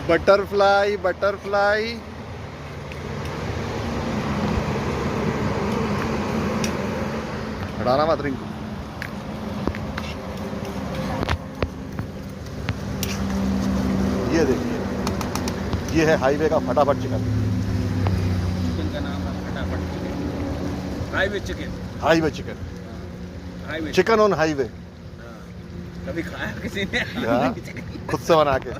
Butterfly butterfly. हटाना मत रिंकू। ये देखिए, ये है हाईवे का फटाफट चिकन। चिकन का नाम है फटाफट chicken, highway chicken. Highway chicken, highway chicken on highway. कभी खाया किसी ने? हाँ, खुद से बना के।